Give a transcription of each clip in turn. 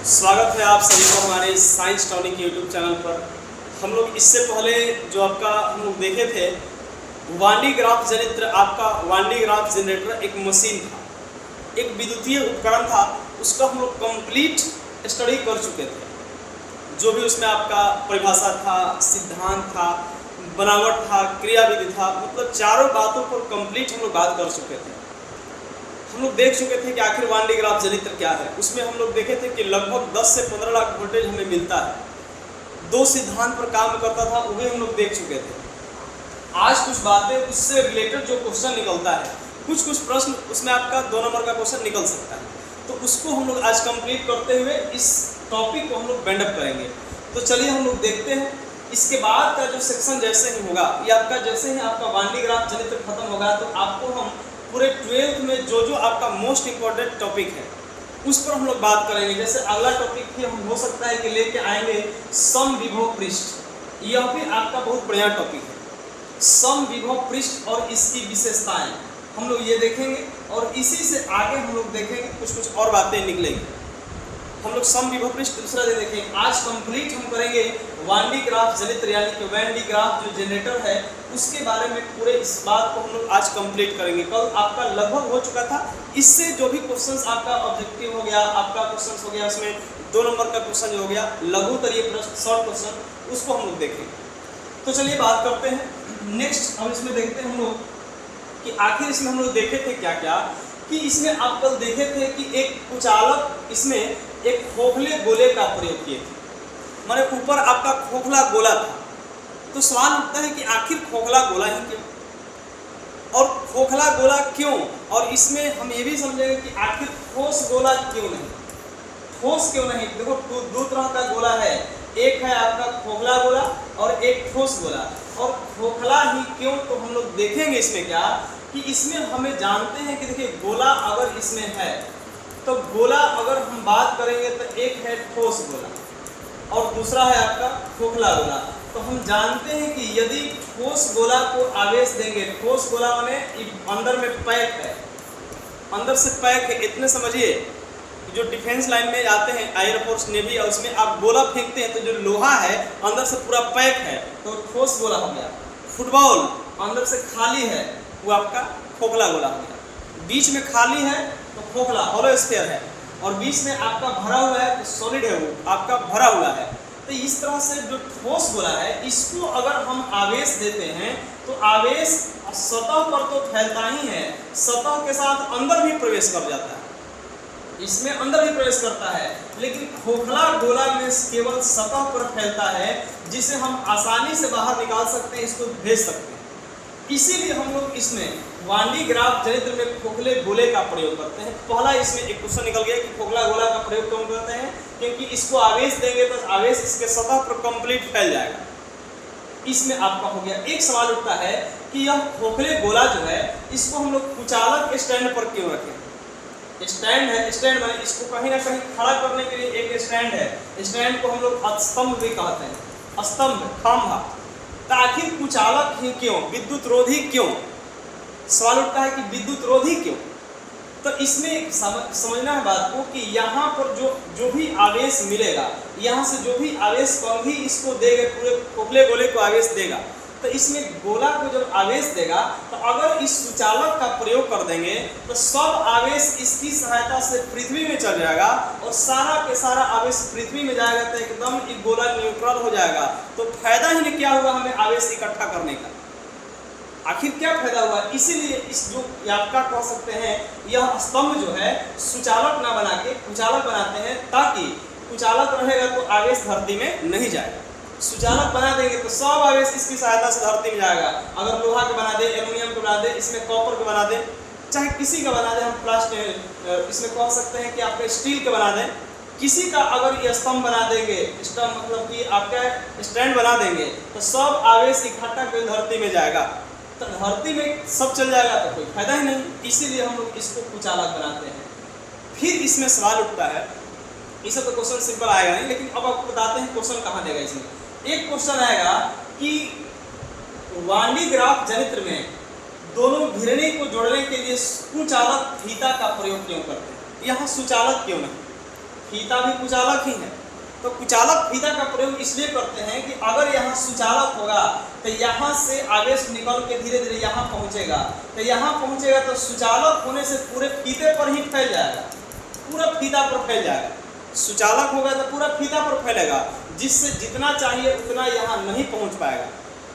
स्वागत है आप सभी को हमारे साइंस टॉनिक यूट्यूब चैनल पर। हम लोग इससे पहले जो आपका हम लोग देखे थे वान डी ग्राफ जनित्र, आपका वान डी ग्राफ जनरेटर एक मशीन था, एक विद्युतीय उपकरण था। उसका हम लोग कंप्लीट स्टडी कर चुके थे। जो भी उसमें आपका परिभाषा था, सिद्धांत था, बनावट था, क्रियाविधि था, मतलब चारों बातों पर कंप्लीट हम लोग बात कर चुके थे। हम लोग देख चुके थे कि आखिर वान डी ग्राफ जनित्र क्या है। उसमें हम लोग देखे थे कि लगभग 10 से 15 लाख वोल्टेज हमें मिलता है। दो सिद्धांत पर काम करता था, वो भी हम लोग देख चुके थे। आज कुछ बातें उससे रिलेटेड जो क्वेश्चन निकलता है, कुछ प्रश्न उसमें आपका 2 नंबर का क्वेश्चन निकल सकता है, तो उसको हम लोग आज कंप्लीट करते हुए इस टॉपिक को हम लोग बैंड अप करेंगे। तो चलिए हम लोग देखते हैं। इसके बाद का जो सेक्शन जैसे ही होगा, ये आपका जैसे ही आपका वान डी ग्राफ जनित्र खत्म होगा, तो आपको हम पूरे 12th में जो आपका मोस्ट इम्पोर्टेंट टॉपिक है उस पर हम लोग बात करेंगे। जैसे अगला टॉपिक भी हम हो सकता है कि लेके आएंगे समविभव पृष्ठ। यह भी आपका बहुत बढ़िया टॉपिक है, समविभव पृष्ठ और इसकी विशेषताएं हम लोग ये देखेंगे, और इसी से आगे हम लोग देखेंगे कुछ और बातें निकलेंगी। हम लोग समविभव पृष्ठ दूसरा दिन देखेंगे। आज कंप्लीट हम करेंगे वान डी ग्राफ जनित्र यानी कि वान डी ग्राफ जो जनरेटर है उसके बारे में पूरे इस बात को हम लोग आज कंप्लीट करेंगे। कल आपका लगभग हो चुका था। इससे जो भी क्वेश्चंस आपका ऑब्जेक्टिव हो गया, आपका क्वेश्चंस हो गया, उसमें 2 नंबर का क्वेश्चन जो हो गया लघुतरीय प्रश्न, शॉर्ट क्वेश्चन, उसको हम लोग देखेंगे। तो चलिए बात करते हैं नेक्स्ट। हम इसमें देखते हैं हम लोग कि आखिर इसमें हम लोग देखे थे क्या क्या, कि इसमें आप कल देखे थे कि एक कुचालक इसमें एक खोखले गोले का प्रयोग किए थे, माने ऊपर आपका खोखला गोला था। तो सवाल उठता है कि आखिर खोखला गोला ही क्यों, और खोखला गोला क्यों, और इसमें हम ये भी समझेंगे कि आखिर ठोस गोला क्यों नहीं, ठोस क्यों नहीं। देखो दो तरह का गोला है, एक है आपका खोखला गोला और एक ठोस गोला। और खोखला ही क्यों, तो हम लोग देखेंगे इसमें क्या कि इसमें हमें जानते हैं कि देखिए गोला अगर इसमें है तो गोला अगर हम बात करेंगे तो एक है ठोस गोला और दूसरा है आपका खोखला गोला। तो हम जानते हैं कि यदि ठोस गोला को आवेश देंगे, ठोस गोला माने अंदर में पैक है, अंदर से पैक है। इतने समझिए, जो डिफेंस लाइन में आते हैं एयरफोर्स नेवी, और उसमें आप गोला फेंकते हैं तो जो लोहा है अंदर से पूरा पैक है तो ठोस गोला हो गया। फुटबॉल अंदर से खाली है, वो आपका खोखला गोला हो गया। बीच में खाली है तो खोखला हॉलो स्फीयर है, और बीच में आपका भरा हुआ है तो सॉलिड है, वो आपका भरा हुआ है। तो इस तरह से जो ठोस गोला है इसको अगर हम आवेश देते हैं तो आवेश सतह पर तो फैलता ही है, सतह के साथ अंदर भी प्रवेश कर जाता है, इसमें अंदर भी प्रवेश करता है। लेकिन खोखला गोला में केवल सतह पर फैलता है, जिसे हम आसानी से बाहर निकाल सकते हैं, इसको भेज सकते हैं। इसीलिए हम लोग इसमें वान डी ग्राफ जनित्र में खोखले गोले का प्रयोग करते हैं। पहला इसमें एक क्वेश्चन निकल गया कि खोखला गोला का प्रयोग क्यों करते हैं, क्योंकि इसको आवेश देंगे तो आवेश इसके सतह पर कंप्लीट फैल जाएगा। इसमें आपका हो गया। एक सवाल उठता है कि यह खोखले गोला जो है इसको हम लोग कुचालक स्टैंड पर क्यों रखें। स्टैंड है, स्टैंड माने इसको कहीं ना कहीं खड़ा करने के लिए एक स्टैंड है। स्टैंड को हम लोग स्तंभ भी कहते हैं, स्तंभ, खंभा। तो आखिर कुचालक ही क्यों, विद्युत रोधी क्यों। सवाल उठता है कि विद्युत रोधी क्यों। तो इसमें समझना है बात को कि यहाँ पर जो भी आवेश मिलेगा, यहाँ से जो भी आवेश कम ही इसको देगा, पूरे खोखले गोले को आवेश देगा। तो इसमें गोला को जब आवेश देगा तो अगर इस सुचालक का प्रयोग कर देंगे तो सब आवेश इसकी सहायता से पृथ्वी में चल जाएगा, और सारा के सारा आवेश पृथ्वी में जाएगा तो एकदम ये गोला न्यूट्रल हो जाएगा। तो फायदा ही नहीं क्या हुआ हमें आवेश इकट्ठा करने का, आखिर क्या फायदा हुआ। इसीलिए इस जो आपका कह सकते हैं यह स्तंभ जो है सुचालक ना बना के कुचालक बनाते हैं, ताकि कुचालक रहेगा तो आवेश धरती में नहीं जाएगा। सुचालक बना देंगे तो सब आवेश इसकी सहायता से धरती में जाएगा। अगर लोहा के बना दे, एल्युमिनियम के बना दे, इसमें कॉपर के बना दे, चाहे किसी का बना दे, हम प्लास्टिक इसमें कह सकते हैं कि आपके स्टील के बना दें, किसी का अगर ये स्तंभ बना देंगे, स्तंभ मतलब कि आपका स्टैंड बना देंगे तो सब आवेश इकट्ठा कर धरती में जाएगा। तो धरती में सब चल जाएगा तो कोई फायदा ही नहीं। इसीलिए हम लोग इसको कुचालक बनाते हैं। फिर इसमें सवाल उठता है, इसे तो क्वेश्चन सिंपल आएगा नहीं, लेकिन अब आपको बताते हैं क्वेश्चन कहाँ देगा। इसमें एक क्वेश्चन आएगा कि वान डी ग्राफ जनित्र में दोनों घिरणी को जोड़ने के लिए कुचालक फीता का प्रयोग क्यों करते हैं, यहाँ सुचालक क्यों नहीं। फीता भी कुचालक ही है। तो कुचालक फीता का प्रयोग इसलिए करते हैं कि अगर यहाँ सुचालक होगा तो यहाँ से आवेश निकल के धीरे धीरे यहाँ पहुँचेगा, तो यहाँ पहुँचेगा तो सुचालक होने से पूरे फीते पर ही फैल जाएगा, पूरा फीता पर फैल जाएगा। सुचालक होगा तो पूरा फीता पर फैलेगा, जिससे जितना चाहिए उतना यहाँ नहीं पहुँच पाएगा,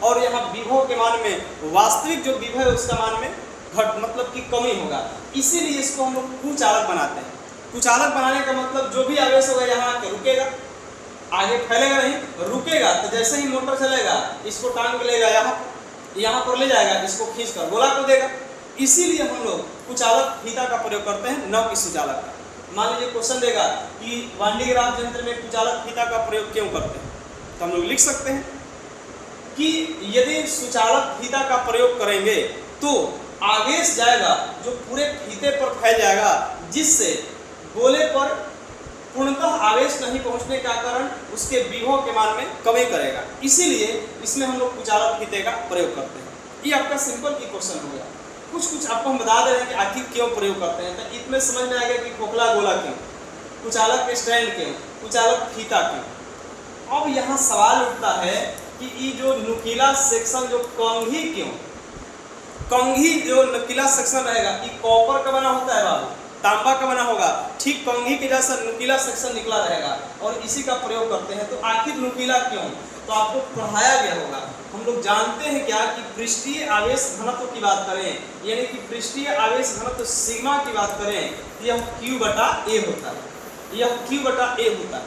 और यहाँ विभव के मान में वास्तविक जो विभव है उसका मान में घट मतलब कि कमी होगा। इसीलिए इसको हम लोग कुचालक बनाते हैं। कुचालक बनाने का मतलब जो भी आवेश होगा यहाँ आके रुकेगा, आगे फैलेगा नहीं, रुकेगा। तो जैसे ही मोटर चलेगा इसको टांग के लेगा, यहाँ पर ले जाएगा, इसको खींच कर गोला को देगा। इसीलिए हम लोग कुचालक फीता का प्रयोग करते हैं, न कि सुचालक का। मान लीजिए क्वेश्चन देगा कि वान डी ग्राफ यंत्र में कुचालक फीता का प्रयोग क्यों करते हैं, तो हम लोग लिख सकते हैं कि यदि सुचालक फीता का प्रयोग करेंगे तो आवेश जाएगा जो पूरे फीते पर फैल जाएगा, जिससे गोले पर पूर्णतः आवेश नहीं पहुंचने का कारण उसके विभव के मान में कमी करेगा। इसीलिए इसमें हम लोग कुचालक फीते का प्रयोग करते हैं। ये आपका सिंपल की क्वेश्चन हो गया। कुछ आपको हम बता दे रहे हैं कि आखिर क्यों प्रयोग करते हैं, तो इसमें समझ में आ गया कि खोखला गोला क्यों, कुचालक स्टैंड क्यों, कुचालक फीता क्यों। अब यहाँ सवाल उठता है कि ये जो नुकीला सेक्शन जो कंघी क्यों, कंघी जो नुकीला सेक्शन रहेगा ये कॉपर का बना होता है बाबू, तांबा का बना होगा, ठीक कंघी के जैसा नुकीला सेक्शन निकला रहेगा और इसी का प्रयोग करते हैं। तो आखिर नुकीला क्यों, तो आपको पढ़ाया गया होगा। हम लोग जानते हैं क्या कि पृष्ठीय आवेश घनत्व की बात करें, यानी कि पृष्ठीय आवेश घनत्व सिग्मा की बात करें, तो यह Q/A होता है, यह Q/A होता है,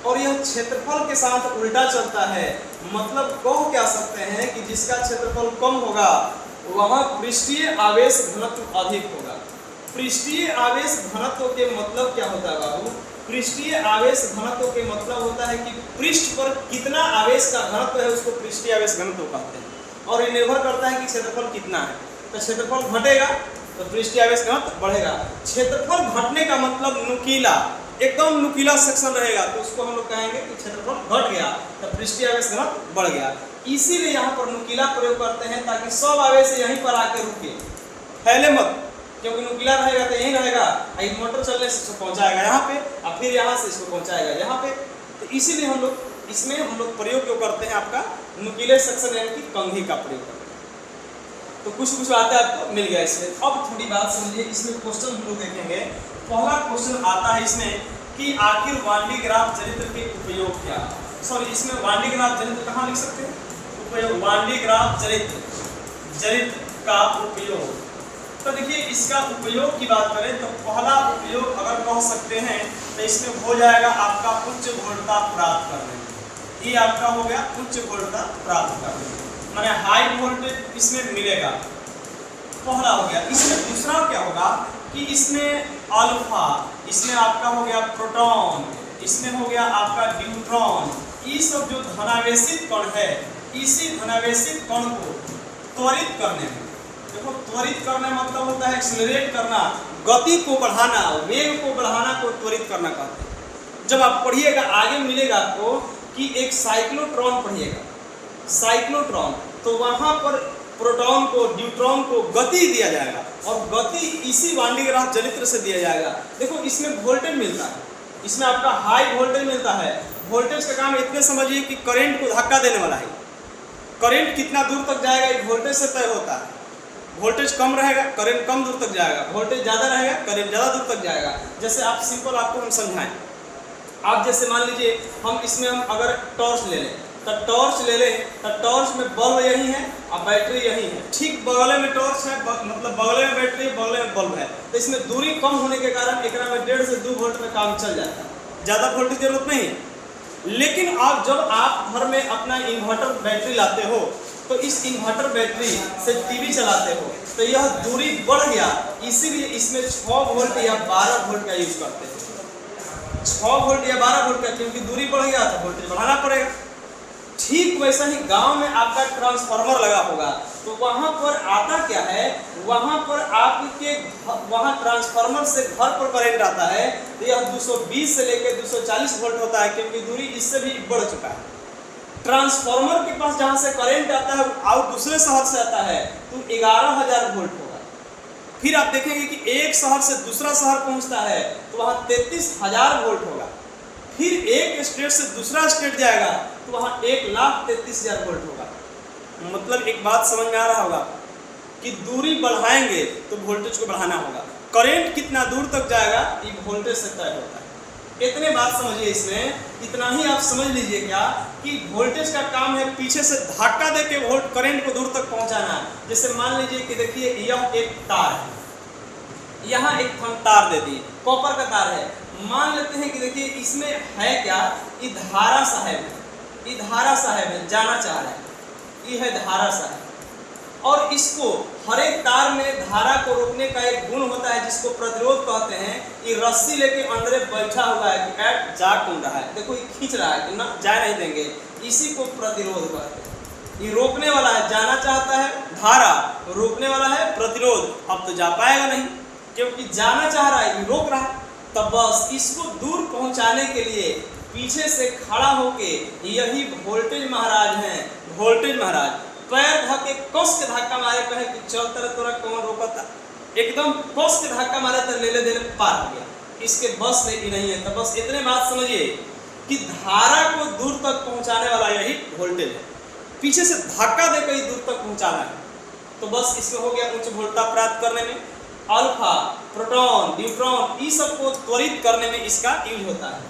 और यह क्षेत्रफल के साथ उल्टा चलता है। मतलब कह क्या सकते हैं कि जिसका क्षेत्रफल कम होगा वहाँ पृष्ठीय आवेश घनत्व अधिक होगा। पृष्ठीय आवेश घनत्व के मतलब क्या होता है बाबू, पृष्ठीय आवेश घनत्व के मतलब होता है कि पृष्ठ पर कितना आवेश का घनत्व है उसको पृष्ठीय आवेश घनत्व कहते हैं, और ये निर्भर करता है कि क्षेत्रफल कितना है। तो क्षेत्रफल घटेगा तो पृष्ठीय आवेश घनत्व बढ़ेगा। क्षेत्रफल घटने का मतलब नुकीला, एकदम नुकीला सेक्शन रहेगा तो उसको हम लोग कहेंगे कि क्षेत्रफल घट गया, तो पृष्ठीय आवेश घनत्व बढ़ गया। इसीलिए यहाँ पर नुकीला प्रयोग करते हैं ताकि सब आवेश यहीं पर आके रुके, फैले मत, क्योंकि नुकीला रहेगा तो यहीं रहेगा, मोटर चलने से इसको पहुंचाएगा यहाँ पे और फिर यहाँ से इसको पहुंचाएगा यहाँ पे। तो इसीलिए हम लोग इसमें हम लोग प्रयोग क्यों करते हैं, आपका नुकीले सेक्शन यानी कि कंघी का प्रयोग करते हैं। तो कुछ बातें आपको मिल गया इसमें। अब थोड़ी बात समझिए, इसमें क्वेश्चन हम लोग देखेंगे। पहला क्वेश्चन आता है इसमें कि आखिर वान डी ग्राफ जनित्र के उपयोग क्या, सॉरी इसमें वान डी ग्राफ जनित्र कहाँ लिख सकते हैं, उपयोग, वान डी ग्राफ जनित्र का उपयोग। तो देखिए इसका उपयोग की बात करें तो पहला उपयोग अगर कह सकते हैं तो इसमें हो जाएगा आपका उच्च वोल्टता प्राप्त करने। ये आपका हो गया उच्च वोल्टता प्राप्त करने, माने हाई वोल्टेज इसमें मिलेगा, पहला हो गया। इसमें दूसरा क्या होगा कि इसमें अल्फा, इसमें आपका हो गया प्रोटॉन, इसमें हो गया आपका न्यूट्रॉन, ये सब जो धनावेशित कण है, इसी धनावेशित कण को त्वरित करने में, देखो त्वरित करने मतलब होता है एक्सेलरेट करना, गति को बढ़ाना, वेग को बढ़ाना को त्वरित करना कहते हैं। जब आप पढ़िएगा आगे मिलेगा आपको कि एक साइक्लोट्रॉन पढ़िएगा, साइक्लोट्रॉन, तो वहाँ पर प्रोटॉन को न्यूट्रॉन को गति दिया जाएगा और गति इसी वान डी ग्राफ जनित्र से दिया जाएगा। देखो इसमें वोल्टेज मिलता है, इसमें आपका हाई वोल्टेज मिलता है। वोल्टेज का काम इतने समझिए कि करंट को धक्का देने वाला है, करंट कितना दूर तक जाएगा ये वोल्टेज से तय होता है। वोल्टेज कम रहेगा करंट कम दूर तक जाएगा, वोल्टेज ज़्यादा रहेगा करंट ज़्यादा दूर तक जाएगा। जैसे आप सिंपल आपको हम समझाएं, आप जैसे मान लीजिए हम इसमें हम अगर टॉर्च ले लें तो टॉर्च ले लें तो टॉर्च में बल्ब यही है और बैटरी यही है, ठीक बगल में टॉर्च है, मतलब बगल में बैटरी बगल में बल्ब है, तो इसमें दूरी कम होने के कारण एक में 1.5 से 2 वोल्ट में काम चल जाता है, ज़्यादा वोल्टेज की जरूरत नहीं है। लेकिन आप जब आप घर में अपना इन्वर्टर बैटरी लाते हो तो इस इन्वर्टर बैटरी से टीवी चलाते हो तो यह दूरी बढ़ गया, इसीलिए इसमें 6 वोल्ट या 12 वोल्ट का यूज करते हैं। 6 वोल्ट या 12 वोल्ट का, क्योंकि दूरी बढ़ गया तो वोल्टेज बढ़ाना पड़ेगा। ठीक वैसा ही गांव में आपका ट्रांसफार्मर लगा होगा तो वहां पर आता क्या है, वहां पर आपके वहां ट्रांसफार्मर से घर पर करंट आता है तो यह 220 से लेकर 240 वोल्ट होता है, क्योंकि दूरी इससे भी बढ़ चुका है। ट्रांसफार्मर के पास जहां से करंट आता है और दूसरे शहर से आता है तो 11,000 वोल्ट होगा, फिर आप देखेंगे कि एक शहर से दूसरा शहर पहुंचता है तो वहाँ 33,000 वोल्ट होगा। फिर एक स्टेट से दूसरा स्टेट जाएगा तो वहाँ 1,33,000 वोल्ट होगा। मतलब एक बात समझ में आ रहा होगा कि दूरी बढ़ाएंगे तो वोल्टेज को बढ़ाना होगा। करंट कितना दूर तक जाएगा ये वोल्टेज से तय होता है। इतने बात समझिए, इसमें इतना ही आप समझ लीजिए क्या कि वोल्टेज का काम है पीछे से धक्का दे के वोल्ट करंट को दूर तक पहुंचाना। जैसे मान लीजिए कि देखिए यह एक तार है, यहाँ एक हम तार दे दिए, कॉपर का तार है। मान लेते हैं कि देखिए इसमें है क्या, ये धारा साहब है, ये धारा साहब है, जाना चाह रहा है, ये है धारा साहब। और इसको हर एक तार में धारा को रोकने का एक गुण होता है जिसको प्रतिरोध कहते हैं। ये रस्सी लेके अंदर बैठा हुआ है कि ऐट जा कौन रहा है, देखो ये खींच रहा है कि ना जा नहीं देंगे, इसी को प्रतिरोध कहते हैं। ये रोकने वाला है, जाना चाहता है धारा, रोकने वाला है प्रतिरोध। अब तो जा पाएगा नहीं क्योंकि जाना चाह रहा है, ये रोक रहा है। तब बस इसको दूर पहुंचाने के लिए पीछे से खड़ा होके यही वोल्टेज महाराज हैं, वोल्टेज महाराज पैर धके कस के धक्का मारे, कहे कि चल तेरे तोरा कौन रोकता, एकदम कस के धक्का मारे तो ले दे पार हो गया, इसके बस नहीं है। तो बस इतने बात समझिए कि धारा को दूर तक पहुंचाने वाला यही वोल्टेज है, पीछे से धक्का देकर ही दूर तक पहुंचाना है। तो बस इसमें हो गया उच्च वोल्टता प्राप्त करने में अल्फा, प्रोटॉन, न्यूट्रॉन, इस सब को त्वरित करने में इसका यूज होता है।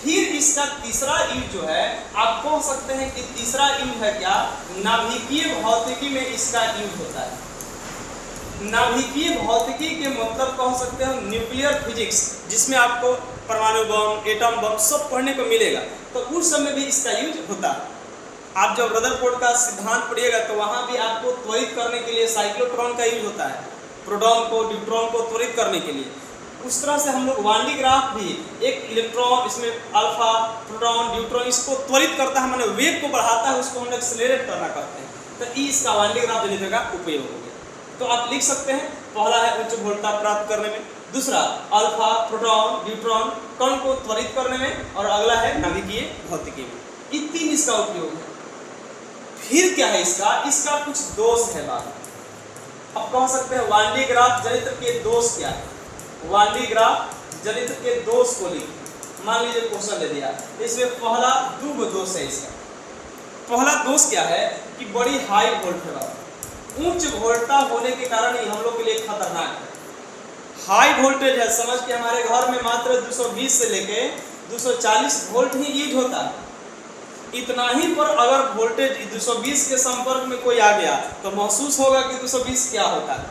फिर इसका तीसरा यूज जो है, आप कह सकते हैं कि तीसरा यूज है क्या, नाभिकीय भौतिकी में इसका यूज होता है। नाभिकीय भौतिकी के मतलब कह सकते हैं न्यूक्लियर फिजिक्स, जिसमें आपको परमाणु बम, एटम बम सब पढ़ने को मिलेगा, तो उस समय भी इसका यूज होता है। आप जब रदरफोर्ड का सिद्धांत पढ़िएगा तो वहाँ भी आपको त्वरित करने के लिए साइक्लोट्रॉन का यूज होता है, प्रोटॉन को, न्यूट्रॉन को त्वरित करने के लिए। उस तरह से हम लोग वान डी ग्राफ भी एक इलेक्ट्रॉन, इसमें अल्फा, प्रोटॉन, न्यूट्रॉन, इसको त्वरित करता है, माने वेग को बढ़ाता है, उसको हम लोग एक्सेलरेट करना कहते हैं। तो इसका वान डी ग्राफ जनित्र का उपयोग हो गया। तो आप लिख सकते हैं, पहला है उच्च वोल्टता प्राप्त करने में, दूसरा अल्फा, प्रोटॉन, न्यूट्रॉन कण को त्वरित करने में, और अगला है नाभिकीय भौतिकी में। ये तीन इसका उपयोग है। फिर क्या है इसका कुछ दोष है। बात अब कह सकते हैं वान डी ग्राफ जनित्र के दोष क्या है। वान डी ग्राफ जनित्र के दोष को लिखिए। मान लीजिए क्वेश्चन दे दिया, इसमें पहला दो दोष है। इसका पहला दोष क्या है कि बड़ी हाई वोल्ट है, उच्च वोल्टता होने के कारण ही हम लोग के लिए खतरनाक है। हाई वोल्टेज है, समझ के हमारे घर में मात्र 220 से लेके 240 वोल्ट ही यूज होता है। इतना ही पर अगर वोल्टेज 220 के संपर्क में कोई आ गया तो महसूस होगा कि 220 क्या होता है।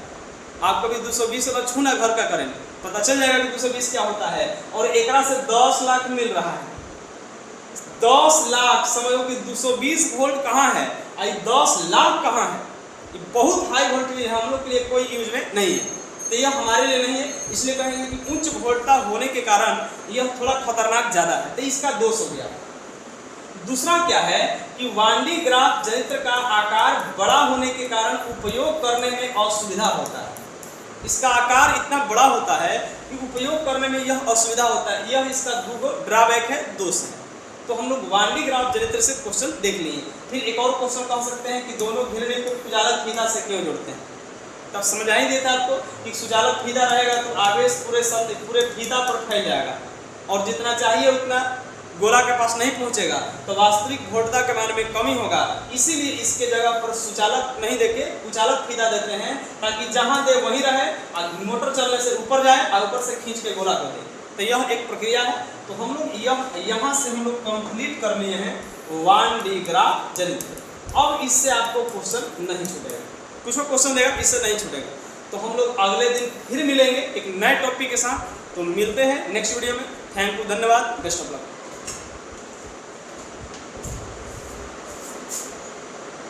आप कभी 220 वाला छूना घर का करेंगे, पता चल जाएगा कि 220 क्या होता है। और एकरा से 10 लाख मिल रहा है, 10 लाख, समझो कि 220 वोल्ट कहाँ है, आई 10 लाख कहाँ है। ये बहुत हाई वोल्टेज हम लोग के लिए कोई यूज में नहीं है, तो यह हमारे लिए नहीं है। इसलिए कहेंगे कि उच्च वोल्टता होने के कारण यह थोड़ा खतरनाक ज़्यादा है, तो इसका दोष हो गया। दूसरा क्या है कि वान डी ग्राफ जनित्र का आकार बड़ा होने के कारण उपयोग करने में असुविधा होता है। इसका आकार इतना बड़ा होता है कि उपयोग करने में यह असुविधा होता है। यह इसका दो ड्रॉबैक है, दोष है। तो हम लोग वान डी ग्राफ जनित्र से क्वेश्चन देख लिए। फिर एक और क्वेश्चन कह सकते हैं कि दोनों घेरने को सुचालक फीता से क्यों जोड़ते हैं। तब समझ आ ही देता आपको कि सुचालक फीता रहेगा तो आवेश पूरे फीता पर फैल जाएगा और जितना चाहिए उतना गोला के पास नहीं पहुंचेगा, तो वास्तविक वोल्टता के मान में कमी होगा। इसीलिए इसके जगह पर सुचालक नहीं देके कुचालक फीता देते हैं, ताकि जहां दे वहीं रहे और मोटर चलने से ऊपर जाए और ऊपर से खींच के गोला कर दे। तो यह एक प्रक्रिया है। तो हम लोग यहाँ से हम लोग कंप्लीट करने हैं वान डी ग्राफ जनित्र। अब इससे आपको क्वेश्चन नहीं छूटेगा, कुछ क्वेश्चन देगा, इससे नहीं छूटेगा। तो हम लोग अगले दिन फिर मिलेंगे एक नए टॉपिक के साथ। तो मिलते हैं नेक्स्ट वीडियो में। थैंक यू, धन्यवाद, बेस्ट ऑफ लक।